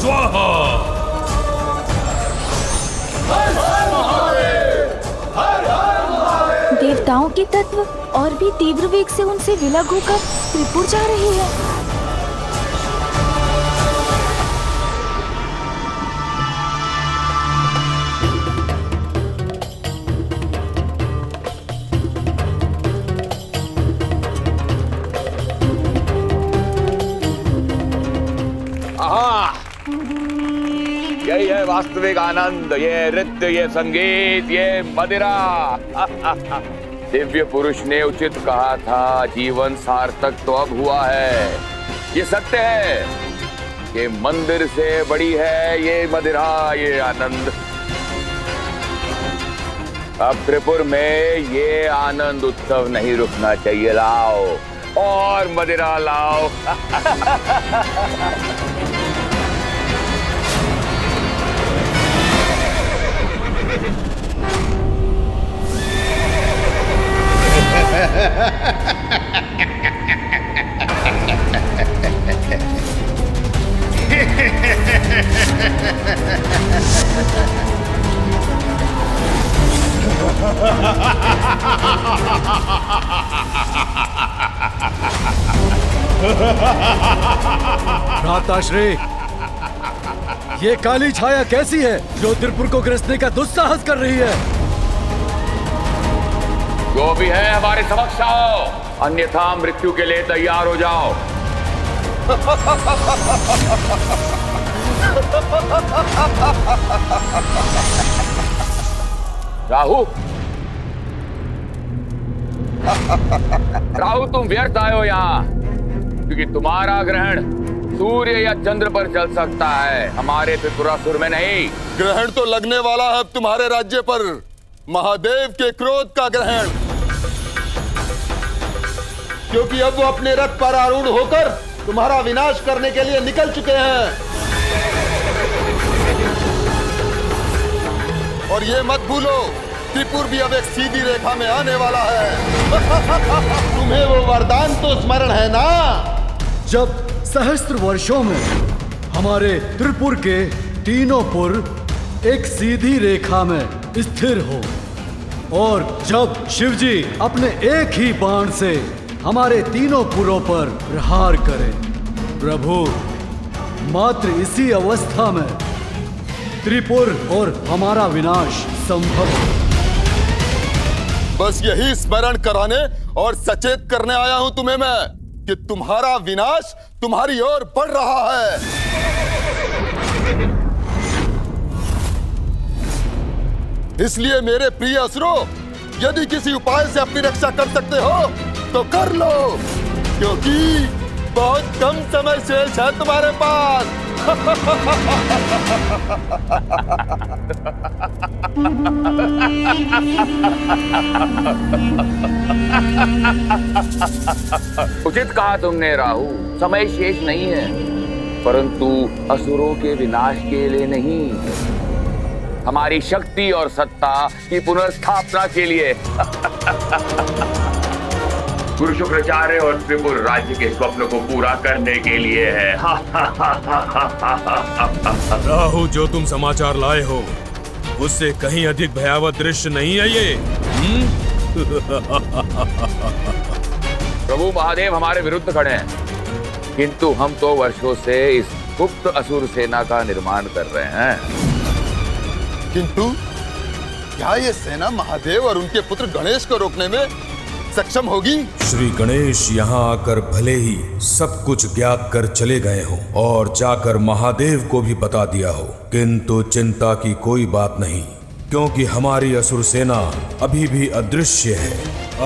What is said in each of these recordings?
स्वाहा। देवताओं के तत्व और भी तीव्र वेग से उनसे विलग होकर त्रिपुर जा रही है। यही है वास्तविक आनंद, ये नृत्य, ये संगीत, ये मदिरा। दिव्य पुरुष ने उचित कहा था, जीवन सार्थक तो अब हुआ है। ये सत्य है, ये मंदिर से बड़ी है ये मदिरा, ये आनंद। अब त्रिपुर में ये आनंद उत्सव नहीं रुकना चाहिए। लाओ और मदिरा लाओ। भ्राताश्री, ये काली छाया कैसी है जो त्रिपुर को ग्रसने का दुस्साहस कर रही है? जो भी है हमारे समक्ष आओ, अन्यथा मृत्यु के लिए तैयार हो जाओ। राहु, राहु तुम व्यर्थ आए हो यहाँ, क्योंकि तुम्हारा ग्रहण सूर्य या चंद्र पर चल सकता है, हमारे त्रिपुरासुर में नहीं। ग्रहण तो लगने वाला है अब तुम्हारे राज्य पर, महादेव के क्रोध का ग्रहण, क्योंकि अब वो अपने रथ पर आरूढ़ होकर तुम्हारा विनाश करने के लिए निकल चुके हैं। और ये मत भूलो, त्रिपुर भी अब एक सीधी रेखा में आने वाला है। तुम्हें वो वरदान तो स्मरण है ना, जब सहस्त्र वर्षों में हमारे त्रिपुर के तीनों पुर एक सीधी रेखा में स्थिर हो, और जब शिवजी अपने एक ही बाण से हमारे तीनों पुरों पर प्रहार करें। प्रभु, मात्र इसी अवस्था में त्रिपुर और हमारा विनाश संभव है। बस यही स्मरण कराने और सचेत करने आया हूं तुम्हें मैं कि तुम्हारा विनाश तुम्हारी ओर बढ़ रहा है। इसलिए मेरे प्रिय असुरों, यदि किसी उपाय से अपनी रक्षा कर सकते हो तो कर लो, क्योंकि बहुत कम समय शेष है तुम्हारे पास। उचित कहा तुमने राहु, समय शेष नहीं है, परंतु असुरों के विनाश के लिए नहीं, हमारी शक्ति और सत्ता की पुनर्स्थापना के लिए। गुरु शुक्राचार्य और त्रिपुर राज्य के स्वप्न को पूरा करने के लिए है। राहु, जो तुम समाचार लाए हो उससे कहीं अधिक भयावह दृश्य नहीं है ये। प्रभु महादेव हमारे विरुद्ध खड़े हैं, किंतु हम तो वर्षों से इस गुप्त असुर सेना का निर्माण कर रहे हैं। किंतु क्या ये सेना महादेव और उनके पुत्र गणेश को रोकने में सक्षम होगी? श्री गणेश यहाँ आकर भले ही सब कुछ ज्ञात कर चले गए हो और जाकर महादेव को भी बता दिया हो, किंतु चिंता की कोई बात नहीं, क्योंकि हमारी असुर सेना अभी भी अदृश्य है।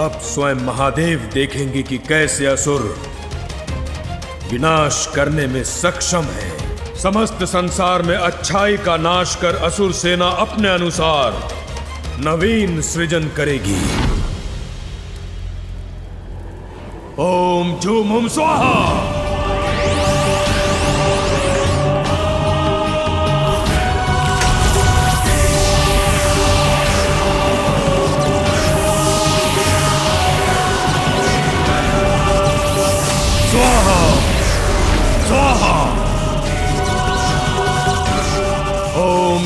अब स्वयं महादेव देखेंगे कि कैसे असुर विनाश करने में सक्षम है। समस्त संसार में अच्छाई का नाश कर असुर सेना अपने अनुसार नवीन सृजन करेगी। ओम झूम हुम स्वाहा। स्वाहा स्वाहा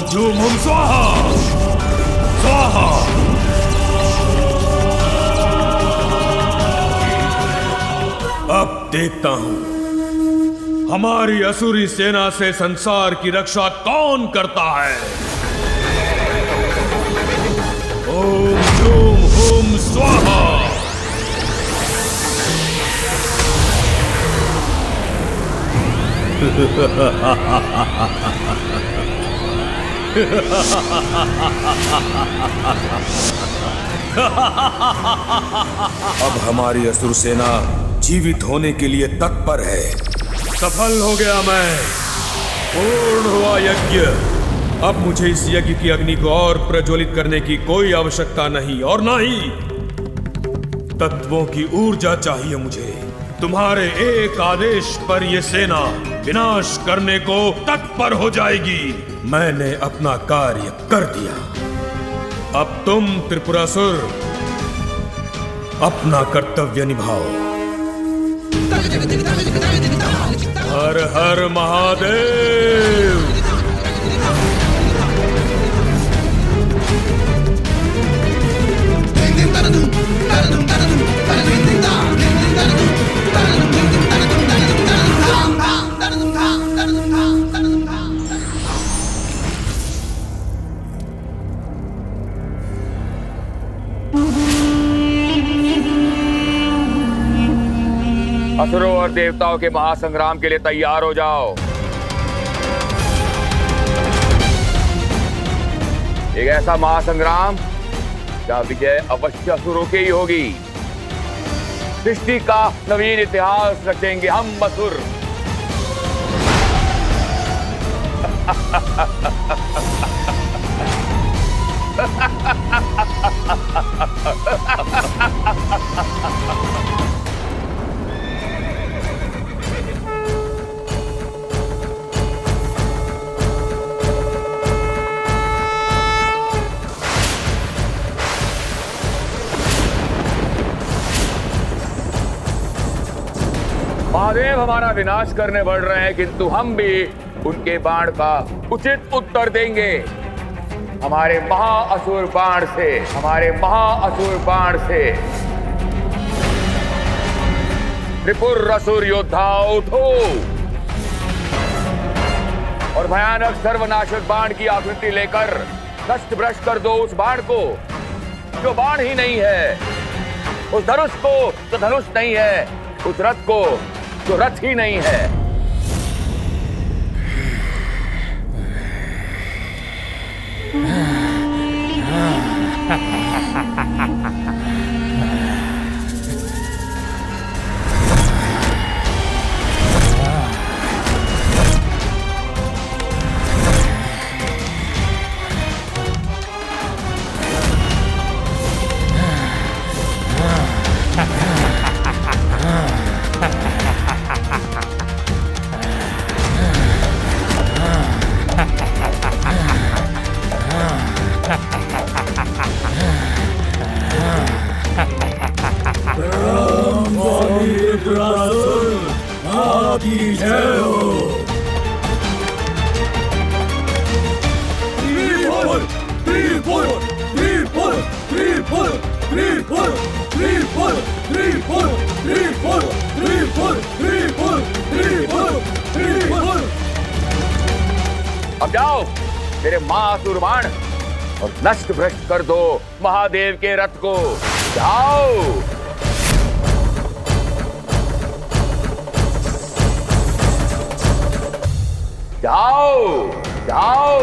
झूम हुम स्वाहा स्वाहा। अब देखता हूं हमारी असुरी सेना से संसार की रक्षा कौन करता है। ओम झूम हुम स्वाहा। अब हमारी असुर सेना जीवित होने के लिए तत्पर है। सफल हो गया मैं, पूर्ण हुआ यज्ञ। अब मुझे इस यज्ञ की अग्नि को और प्रज्वलित करने की कोई आवश्यकता नहीं, और ना ही तत्वों की ऊर्जा चाहिए मुझे। तुम्हारे एक आदेश पर यह सेना विनाश करने को तत्पर हो जाएगी। मैंने अपना कार्य कर दिया। अब तुम त्रिपुरासुर अपना कर्तव्य निभाओ। हर हर महादेव। असुरों और देवताओं के महासंग्राम के लिए तैयार हो जाओ। एक ऐसा महासंग्राम जहां विजय अवश्य असुरों की ही होगी। सृष्टि का नवीन इतिहास रचेंगे हम असुर। महादेव हमारा विनाश करने बढ़ रहे हैं, किंतु हम भी उनके बाण का उचित उत्तर देंगे। हमारे महाअसुर बाण से, हमारे महाअसुर बाण से। त्रिपुर असुर योद्धा उठो और भयानक सर्वनाशक बाण की आकृति लेकर नष्ट भ्रष्ट कर दो उस बाण को जो बाण ही नहीं है, उस धनुष को जो धनुष नहीं है, उस रथ को जो रथ ही नहीं है। अब जाओ मेरे महाअसुर बाण और नष्ट भ्रष्ट कर दो महादेव के रथ को। जाओ। जाओ जाओ।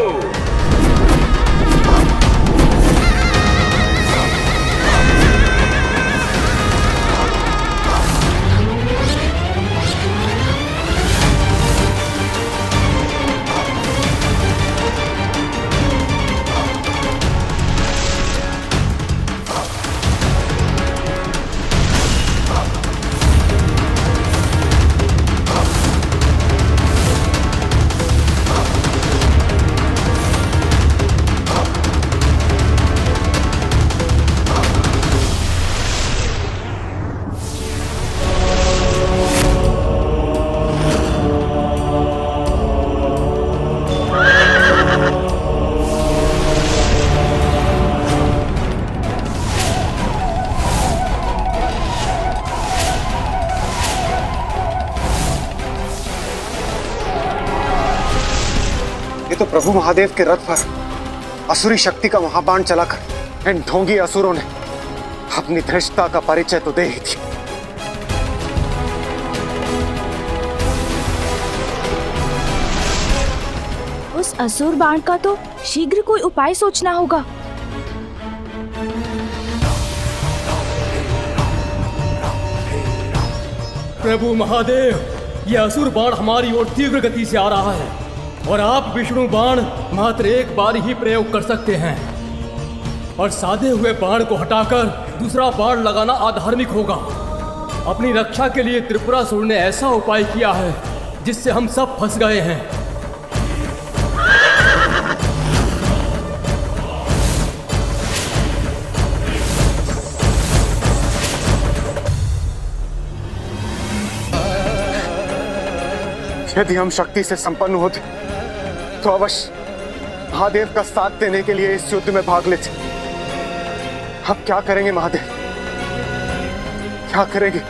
ये तो प्रभु महादेव के रथ पर असुरी शक्ति का महाबाण चलाकर इन ढोंगी असुरों ने अपनी धृष्टता का परिचय तो दे ही थी। उस असुर बाण का तो शीघ्र कोई उपाय सोचना होगा। प्रभु महादेव, यह असुर बाण हमारी ओर तीव्र गति से आ रहा है और आप विष्णु बाण मात्र एक बार ही प्रयोग कर सकते हैं और साधे हुए बाण को हटाकर दूसरा बाण लगाना अधार्मिक होगा। अपनी रक्षा के लिए त्रिपुरासुर ने ऐसा उपाय किया है जिससे हम सब फंस गए हैं। यदि हम शक्ति से संपन्न होते तो अवश्य महादेव का साथ देने के लिए इस युद्ध में भाग लेते। अब क्या करेंगे महादेव, क्या करेंगे?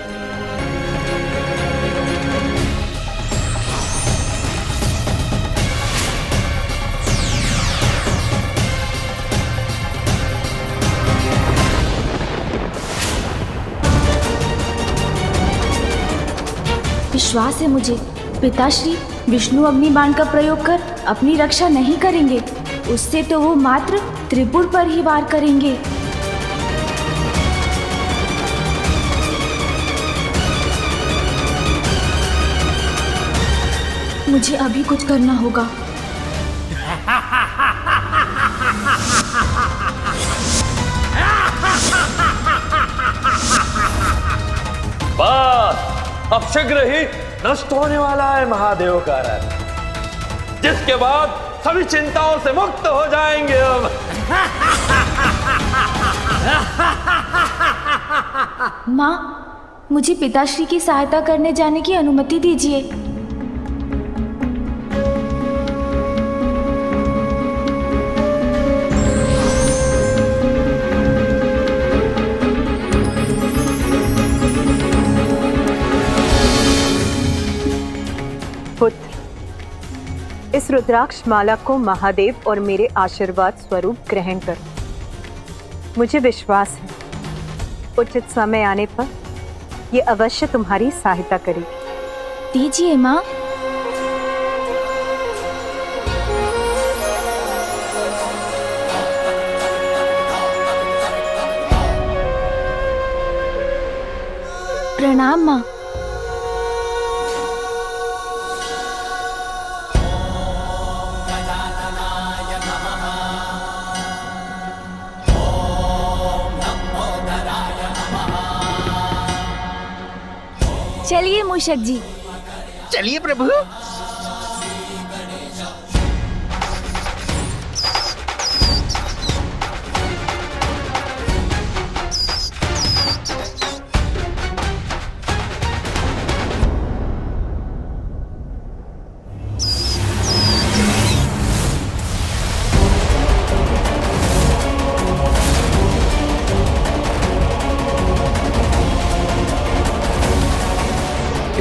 विश्वास है मुझे, पिताश्री विष्णु अग्निबाण का प्रयोग कर अपनी रक्षा नहीं करेंगे। उससे तो वो मात्र त्रिपुर पर ही वार करेंगे। मुझे अभी कुछ करना होगा। बस अब शीघ्र ही नष्ट होने वाला है महादेव का रथ, जिसके बाद सभी चिंताओं से मुक्त हो जाएंगे। अब माँ, मुझे पिताश्री की सहायता करने जाने की अनुमति दीजिए। पुत्र, इस रुद्राक्ष माला को महादेव और मेरे आशीर्वाद स्वरूप ग्रहण करो। मुझे विश्वास है उचित समय आने पर ये अवश्य तुम्हारी सहायता करेगी। दीजिए माँ। प्रणाम माँ। चलिए मूषक जी। चलिए प्रभु।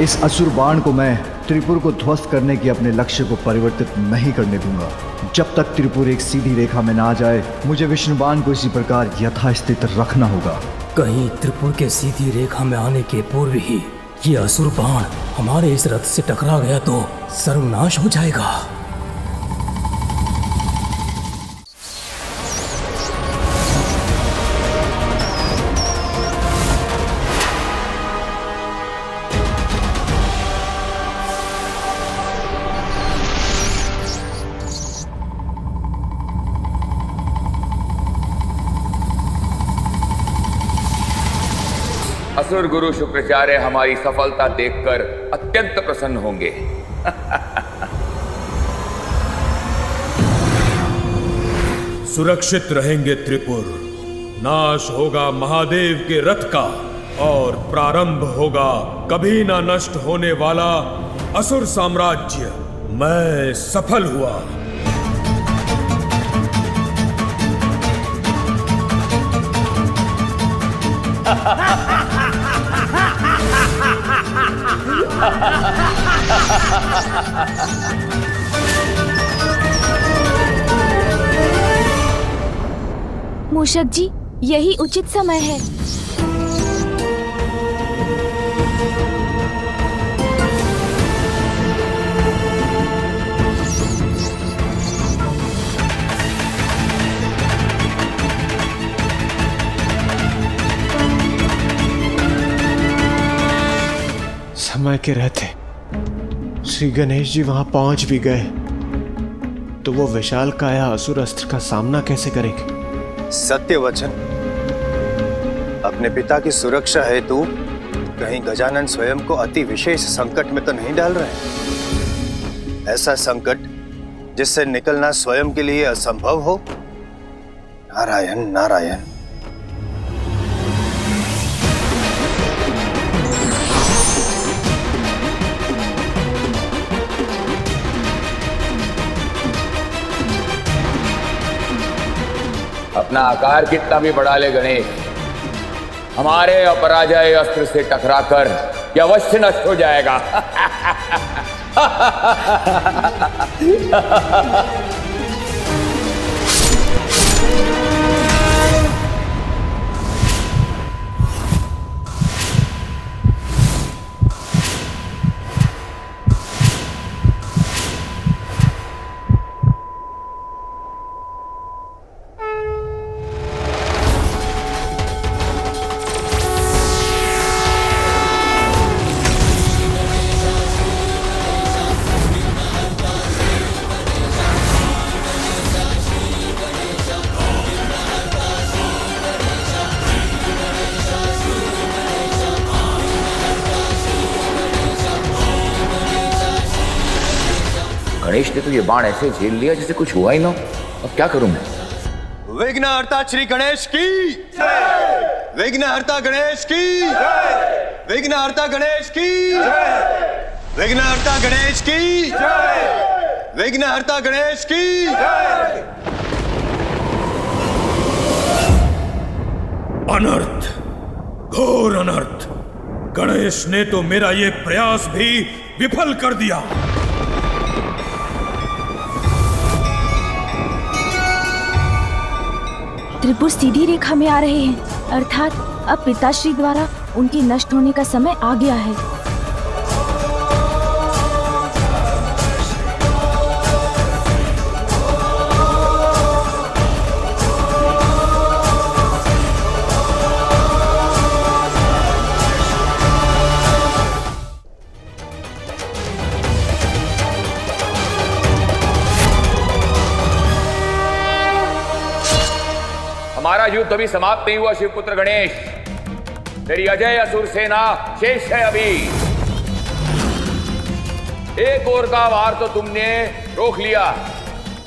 इस असुर बाण को मैं त्रिपुर को ध्वस्त करने के अपने लक्ष्य को परिवर्तित नहीं करने दूंगा। जब तक त्रिपुर एक सीधी रेखा में ना आ जाए, मुझे विष्णु बाण को इसी प्रकार यथास्थित रखना होगा। कहीं त्रिपुर के सीधी रेखा में आने के पूर्व ही ये असुर बाण हमारे इस रथ से टकरा गया तो सर्वनाश हो जाएगा। असुर गुरु शुक्राचार्य हमारी सफलता देखकर अत्यंत प्रसन्न होंगे। सुरक्षित रहेंगे त्रिपुर, नाश होगा महादेव के रथ का और प्रारंभ होगा कभी ना नष्ट होने वाला असुर साम्राज्य। मैं सफल हुआ। मूषक जी, यही उचित समय है। समय के रहते श्री गणेश जी वहां पहुंच भी गए तो वो विशाल काया असुर अस्त्र का सामना कैसे करेंगे? सत्य वचन। अपने पिता की सुरक्षा हेतु कहीं गजानन स्वयं को अति विशेष संकट में तो नहीं डाल रहे? ऐसा संकट जिससे निकलना स्वयं के लिए असंभव हो? नारायण नारायण। अपना आकार कितना भी बढ़ा ले गणेश, हमारे अपराजय अस्त्र से टकराकर यह अवश्य नष्ट हो जाएगा। गणेश ने तो ये बाण ऐसे झेल लिया जैसे कुछ हुआ ही ना। अब क्या करूं मैं? विघ्नहर्ता श्री गणेश की जय। विघ्नहर्ता गणेश की जय। विघ्नहर्ता गणेश की जय। विघ्नहर्ता गणेश की जय। विघ्नहर्ता गणेश की जय। अनर्थ, घोर अनर्थ। गणेश ने तो मेरा ये प्रयास भी विफल कर दिया। त्रिपुर सीधी रेखा में आ रहे हैं, अर्थात अब पिताश्री द्वारा उनके नष्ट होने का समय आ गया है। हमारा युद्ध अभी समाप्त नहीं हुआ शिवपुत्र गणेश। तेरी अजय असुर सेना शेष है अभी। एक ओर का वार तो तुमने रोक लिया,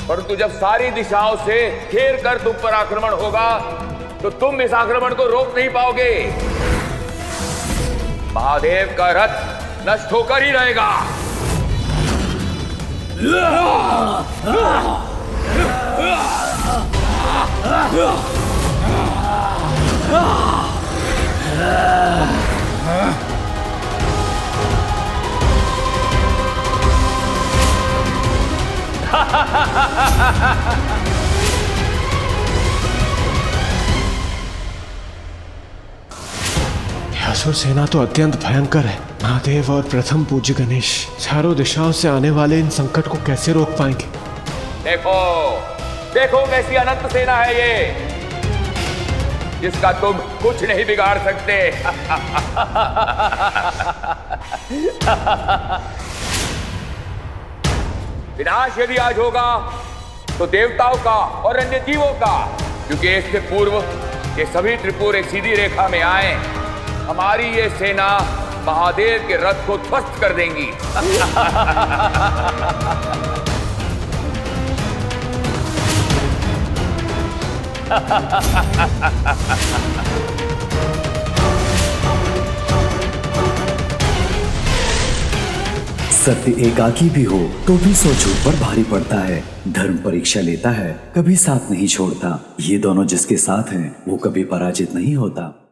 परंतु जब सारी दिशाओं से घेर कर तुम पर आक्रमण होगा तो तुम इस आक्रमण को रोक नहीं पाओगे। महादेव का रथ नष्ट होकर ही रहेगा। असुर सेना तो अत्यंत भयंकर है। महादेव और प्रथम पूज्य गणेश चारों दिशाओं से आने वाले इन संकट को कैसे रोक पाएंगे? देखो देखो कैसी अनंत सेना है ये, जिसका तुम कुछ नहीं बिगाड़ सकते। विनाश यदि आज होगा तो देवताओं का और अन्य जीवों का, क्योंकि इससे पूर्व ये सभी त्रिपुर एक सीधी रेखा में आए, हमारी ये सेना महादेव के रथ को ध्वस्त कर देंगी। सत्य एकाकी भी हो तो भी सौ झूठ पर भारी पड़ता है। धर्म परीक्षा लेता है, कभी साथ नहीं छोड़ता। ये दोनों जिसके साथ हैं वो कभी पराजित नहीं होता।